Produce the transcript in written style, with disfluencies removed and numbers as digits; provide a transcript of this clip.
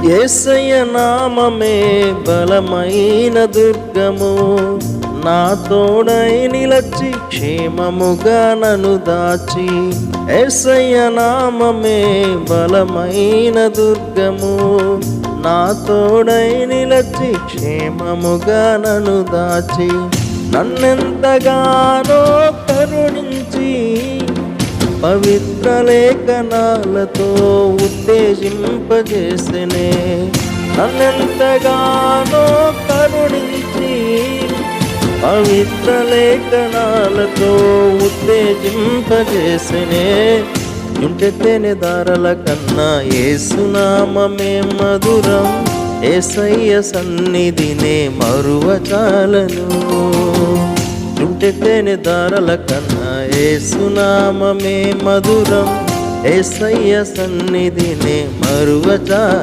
యేసయ్య నామమే బలమైన దుర్గము, నా తోడై నిలచి క్షేమముగా నన్ను దాచి. యేసయ్య నామమే బలమైన దుర్గము, నా తోడై నిలచి క్షేమముగా నన్ను దాచి. నన్నెంతగానో కరుణించి పవిత్ర లేఖనాలతో ఉత్తేజింపజేసెనే. నన్నెంతగానో కరుణించి పవిత్ర లేఖనాలతో ఉత్తేజింపజేసెనే. జుంటెతేనె దారల కన్నా యేసునామమే మధురం, యేసయ్య సన్నిధినే మరువచాలను. జుంటెతేనె దారల కన్నా యేసునామమే మధురం, యేసయ్య సన్నిధినే మరువచాలను.